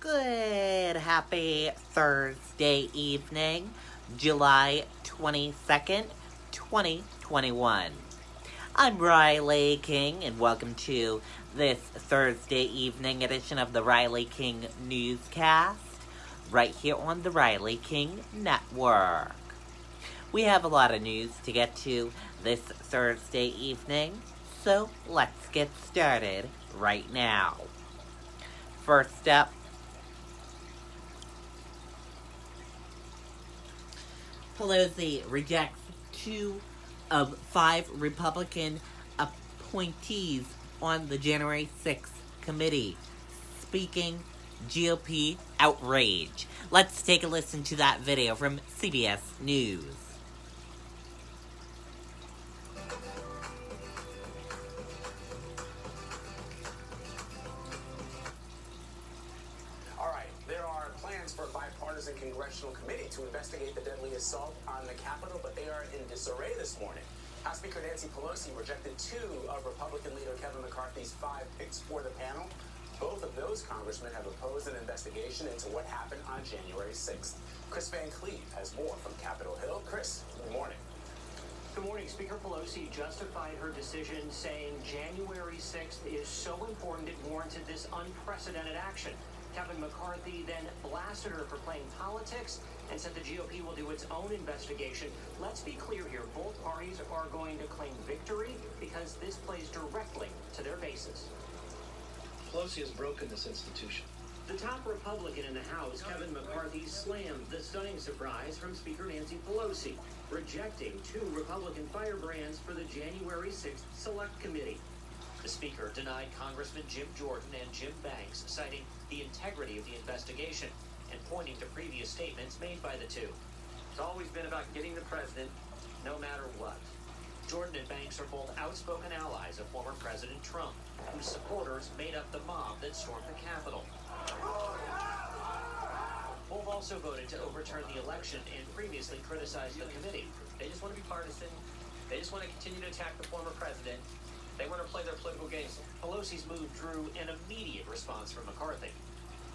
Good, happy Thursday evening, July 22nd, 2021. I'm Riley King, and welcome to this Thursday evening edition of the Riley King Newscast, right here on the Riley King Network. We have a lot of news to get to this Thursday evening, so let's get started right now. First up, Pelosi rejects 2 of 5 Republican appointees on the January 6th committee, speaking GOP outrage. Let's take a listen to that video from CBS News. For a bipartisan congressional committee to investigate the deadly assault on the Capitol, but they are in disarray this morning. House Speaker Nancy Pelosi rejected 2 of Republican leader Kevin McCarthy's 5 picks for the panel. Both of those congressmen have opposed an investigation into what happened on January 6th. Chris Van Cleve has more from Capitol Hill. Chris, good morning. Good morning. Speaker Pelosi justified her decision, saying January 6th is so important it warranted this unprecedented action. Kevin McCarthy then blasted her for playing politics and said the GOP will do its own investigation. Let's be clear here. Both parties are going to claim victory because this plays directly to their bases. Pelosi has broken this institution. The top Republican in the House, Kevin McCarthy, slammed the stunning surprise from Speaker Nancy Pelosi, rejecting 2 Republican firebrands for the January 6th Select Committee. The Speaker denied Congressman Jim Jordan and Jim Banks, citing the integrity of the investigation and pointing to previous statements made by the 2. It's always been about getting the president, no matter what. Jordan and Banks are both outspoken allies of former President Trump, whose supporters made up the mob that stormed the Capitol. Both also voted to overturn the election and previously criticized the committee. They just want to be partisan. They just want to continue to attack the former president. They want to play their political games. Pelosi's move drew an immediate response from McCarthy.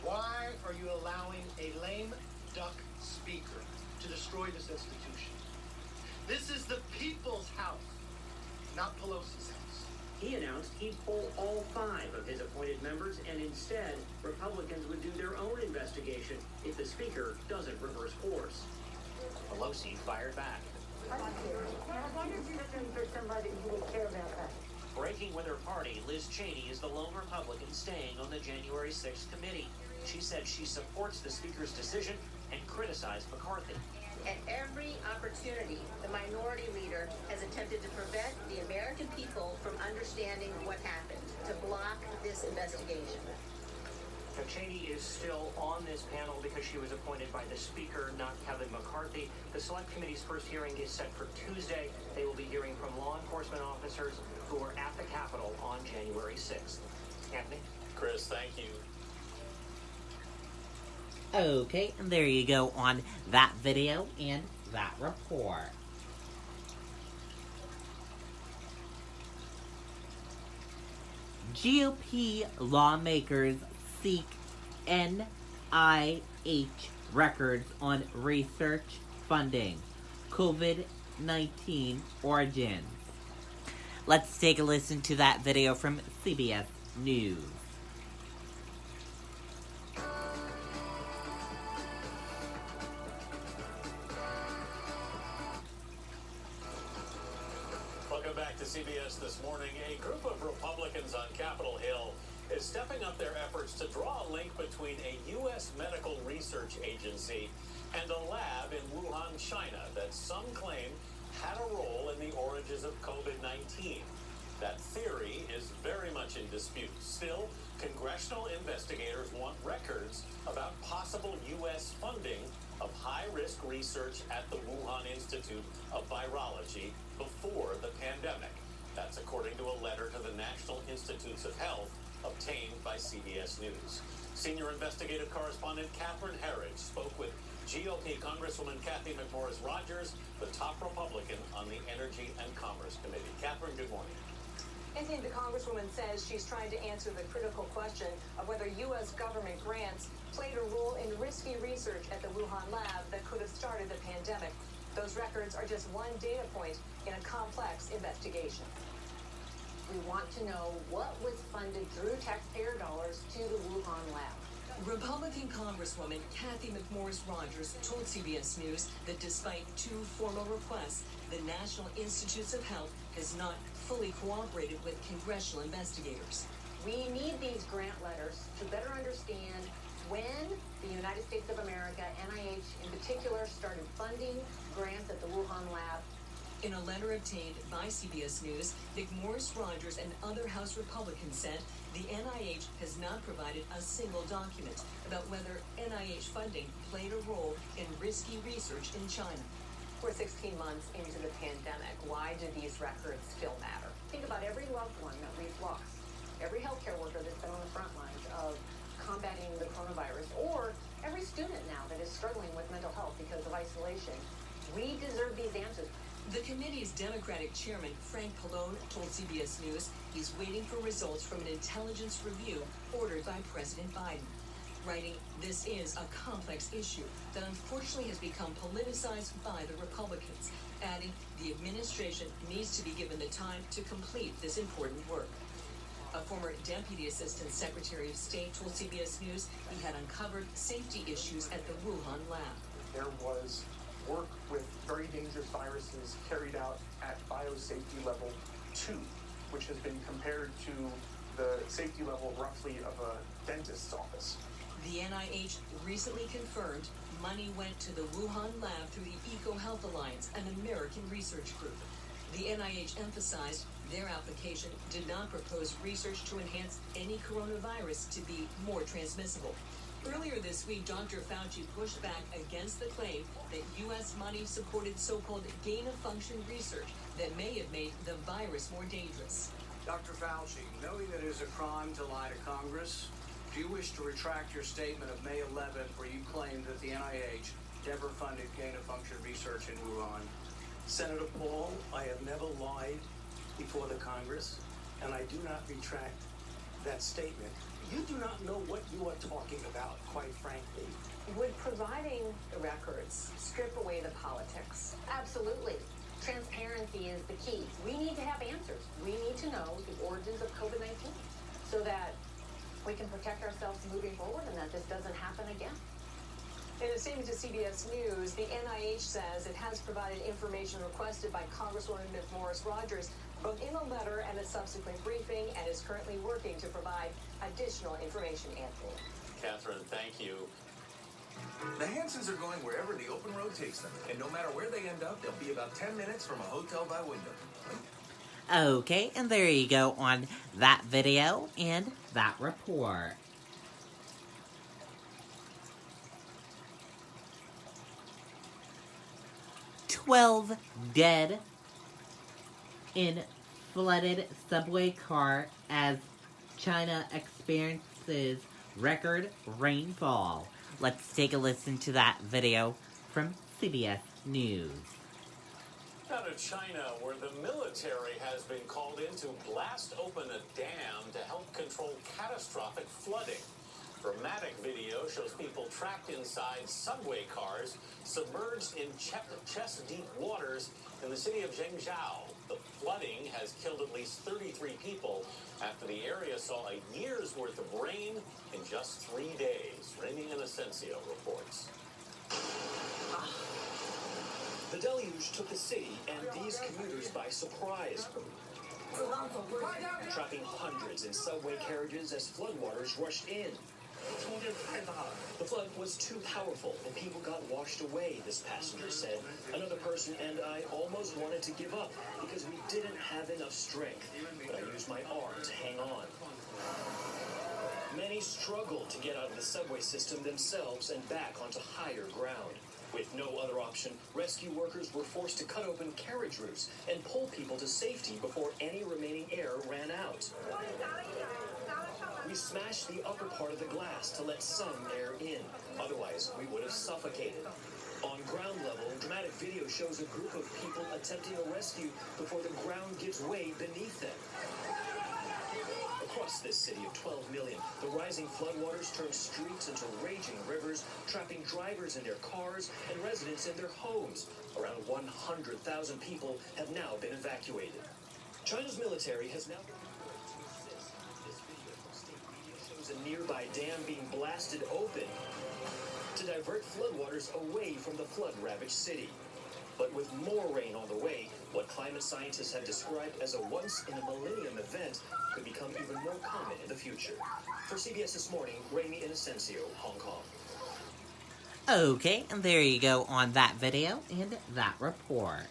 Why are you allowing a lame duck speaker to destroy this institution? This is the people's house, not Pelosi's house. He announced he'd pull all 5 of his appointed members, and instead, Republicans would do their own investigation if the speaker doesn't reverse course. Pelosi fired back. I wonder if you think there's somebody who would care about that. Breaking with her party, Liz Cheney is the lone Republican staying on the January 6th committee. She said she supports the Speaker's decision and criticized McCarthy. At every opportunity, the minority leader has attempted to prevent the American people from understanding what happened, to block this investigation. Now, Cheney is still on this panel because she was appointed by the Speaker, not Kevin McCarthy. The Select Committee's first hearing is set for Tuesday. They will be hearing from law enforcement officers who were at the Capitol on January 6th. Anthony? Chris, thank you. Okay, and there you go on that video and that report. GOP lawmakers seek NIH records on research funding, COVID-19 origins. Let's take a listen to that video from CBS News. Welcome back to CBS This Morning. A group of Republicans on Capitol Hill is stepping up their efforts to draw a link between a U.S. medical research agency and a lab in Wuhan, China, that some claim had a role in the origins of COVID-19. That theory is very much in dispute. Still, congressional investigators want records about possible U.S. funding of high-risk research at the Wuhan Institute of Virology before the pandemic. That's according to a letter to the National Institutes of Health obtained by CBS News. Senior investigative correspondent Catherine Herridge spoke with GOP Congresswoman Kathy McMorris Rodgers, the top Republican on the Energy and Commerce Committee. Catherine, good morning. Anthony, the Congresswoman says she's trying to answer the critical question of whether U.S. government grants played a role in risky research at the Wuhan lab that could have started the pandemic. Those records are just one data point in a complex investigation. We want to know what was funded through taxpayer dollars to the Wuhan lab. Republican Congresswoman Kathy McMorris Rodgers told CBS News that despite two formal requests, the National Institutes of Health has not fully cooperated with congressional investigators. We need these grant letters to better understand when the United States of America, NIH in particular, started funding grants at the Wuhan lab. In a letter obtained by CBS News, McMorris Rodgers and other House Republicans said the NIH has not provided a single document about whether NIH funding played a role in risky research in China. We're 16 months into the pandemic. Why do these records still matter? Think about every loved one that we've lost, every healthcare worker that's been on the front lines of combating the coronavirus, or every student now that is struggling with mental health because of isolation. We deserve these answers. The committee's Democratic chairman, Frank Pallone, told CBS News he's waiting for results from an intelligence review ordered by President Biden, writing, "This is a complex issue that unfortunately has become politicized by the Republicans," adding the administration needs to be given the time to complete this important work. A former Deputy Assistant Secretary of State told CBS News he had uncovered safety issues at the Wuhan lab. There was work with very dangerous viruses carried out at biosafety level 2, which has been compared to the safety level roughly of a dentist's office. The NIH recently confirmed money went to the Wuhan lab through the EcoHealth Alliance, an American research group. The NIH emphasized their application did not propose research to enhance any coronavirus to be more transmissible. Earlier this week, Dr. Fauci pushed back against the claim that U.S. money supported so-called gain-of-function research that may have made the virus more dangerous. Dr. Fauci, knowing that it is a crime to lie to Congress, do you wish to retract your statement of May 11th where you claimed that the NIH never funded gain-of-function research in Wuhan? Senator Paul, I have never lied before the Congress, and I do not retract that statement. You do not know what you are talking about, quite frankly. Would providing the records strip away the politics? Absolutely. Transparency is the key. We need to have answers. We need to know the origins of COVID-19 so that we can protect ourselves moving forward and that this doesn't happen again. In a statement to CBS News, the NIH says it has provided information requested by Congresswoman McMorris Rodgers, both in a letter and a subsequent briefing, and is currently working to provide additional information, Anthony. Catherine, thank you. The Hansons are going wherever the open road takes them, and no matter where they end up, they'll be about 10 minutes from a hotel by window. Okay, and there you go on that video and that report. "12 dead in flooded subway car as China experiences record rainfall." Let's take a listen to that video from CBS News. Now to China, where the military has been called in to blast open a dam to help control catastrophic flooding. Dramatic video shows people trapped inside subway cars, submerged in chest-deep waters in the city of Zhengzhou. The flooding has killed at least 33 people after the area saw a year's worth of rain in just 3 days. Rainy Inocencio reports. The deluge took the city and these commuters by surprise, trapping hundreds in subway carriages as floodwaters rushed in. The flood was too powerful and people got washed away, this passenger said. Another person and I almost wanted to give up because we didn't have enough strength, but I used my arm to hang on. Many struggled to get out of the subway system themselves and back onto higher ground. With no other option, rescue workers were forced to cut open carriage routes and pull people to safety before any remaining air ran out. We smashed the upper part of the glass to let some air in. Otherwise, we would have suffocated. On ground level, dramatic video shows a group of people attempting a rescue before the ground gives way beneath them. across this city of 12 million. The rising floodwaters turned streets into raging rivers, trapping drivers in their cars and residents in their homes. Around 100,000 people have now been evacuated. China's military has now been reported to assist. This video from state media shows a nearby dam being blasted open to divert floodwaters away from the flood-ravaged city. But with more rain on the way, what climate scientists have described as a once-in-a-millennium event could become even more common in the future. For CBS This Morning, Ramy Inocencio, Hong Kong. Okay, and there you go on that video and that report.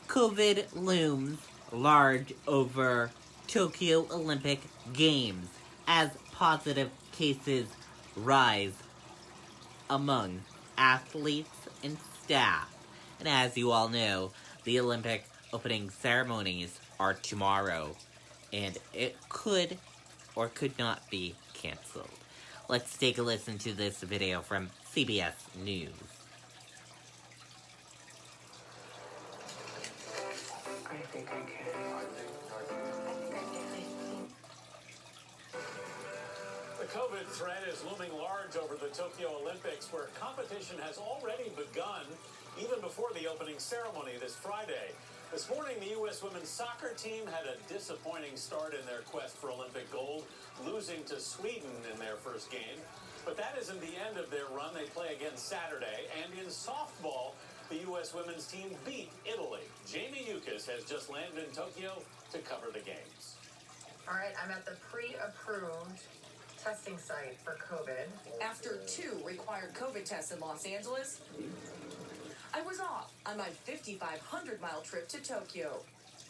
COVID looms large over Tokyo Olympic Games as positive cases rise among athletes and staff. And as you all know, the Olympic opening ceremonies are tomorrow, and it could or could not be canceled. Let's take a listen to this video from CBS News. I think I can. The COVID threat is looming large over the Tokyo Olympics, where competition has already begun even before the opening ceremony this Friday. This morning, the U.S. women's soccer team had a disappointing start in their quest for Olympic gold, losing to Sweden in their first game. But that isn't the end of their run. They play again Saturday. And in softball, the U.S. women's team beat Italy. Jamie Yukas has just landed in Tokyo to cover the games. All right, I'm at the pre-approved testing site for COVID. After 2 required COVID tests in Los Angeles, I was off on my 5,500-mile trip to Tokyo.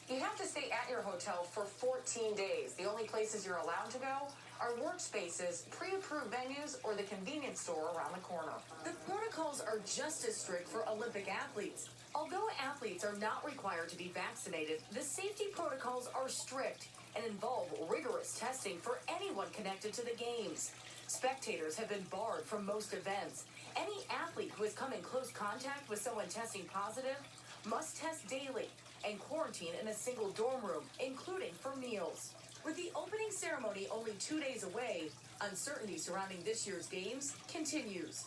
You have to stay at your hotel for 14 days. The only places you're allowed to go are workspaces, pre-approved venues, or the convenience store around the corner. The protocols are just as strict for Olympic athletes. Although athletes are not required to be vaccinated, the safety protocols are strict and involve rigorous testing for anyone connected to the games. Spectators have been barred from most events. Any athlete who has come in close contact with someone testing positive must test daily and quarantine in a single dorm room, including for meals. With the opening ceremony only 2 days away, uncertainty surrounding this year's games continues.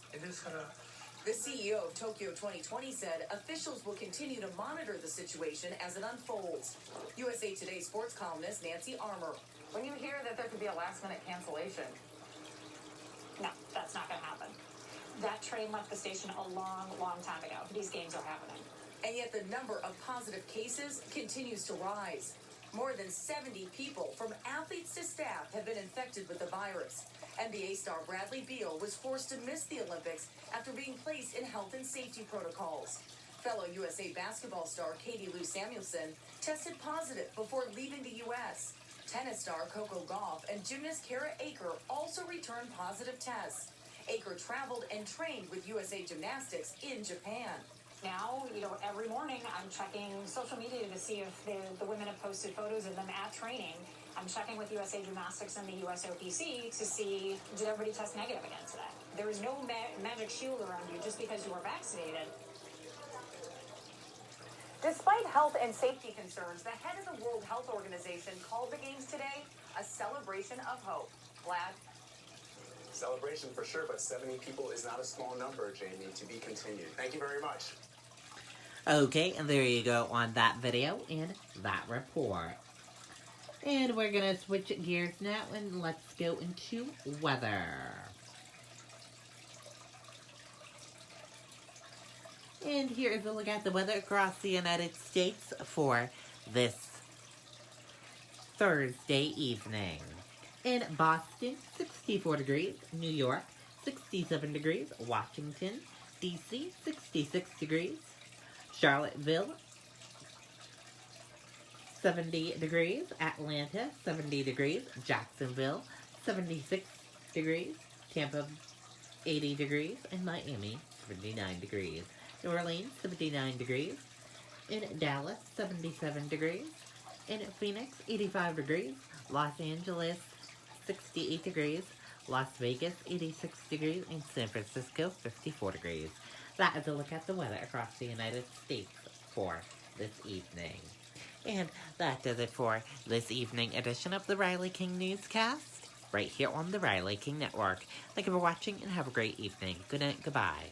The CEO of Tokyo 2020 said officials will continue to monitor the situation as it unfolds. USA Today sports columnist Nancy Armour. When you hear that there could be a last-minute cancellation, No, that's not going to happen. That train left the station a long, long time ago. These games are happening. And yet the number of positive cases continues to rise. More than 70 people, from athletes to staff, have been infected with the virus. NBA star Bradley Beal was forced to miss the Olympics after being placed in health and safety protocols. Fellow USA basketball star Katie Lou Samuelson tested positive before leaving the U.S. Tennis star Coco Gauff and gymnast Kara Aker also returned positive tests. Aker traveled and trained with USA Gymnastics in Japan. Now, every morning I'm checking social media to see if the women have posted photos of them at training. I'm checking with USA Gymnastics and the USOPC to see, did everybody test negative again today? There is no magic shield around you just because you are vaccinated. despite health and safety concerns, the head of the World Health Organization called the games today a celebration of hope. Vlad? Celebration for sure, but 70 people is not a small number, Jamie, to be continued. Thank you very much. Okay, and there you go on that video and that report. And we're going to switch gears now and let's go into weather. And here is a look at the weather across the United States for this Thursday evening. In Boston, 64 degrees. New York, 67 degrees. Washington, D.C., 66 degrees. Charlottesville, 70 degrees. Atlanta, 70 degrees. Jacksonville, 76 degrees. Tampa, 80 degrees. And Miami, 79 degrees. New Orleans, 79 degrees. In Dallas, 77 degrees. In Phoenix, 85 degrees. Los Angeles, 68 degrees. Las Vegas, 86 degrees, and San Francisco, 54 degrees. That is a look at the weather across the United States for this evening. And that does it for this evening edition of the Riley King Newscast, right here on the Riley King Network. Thank you for watching and have a great evening. Good night, goodbye.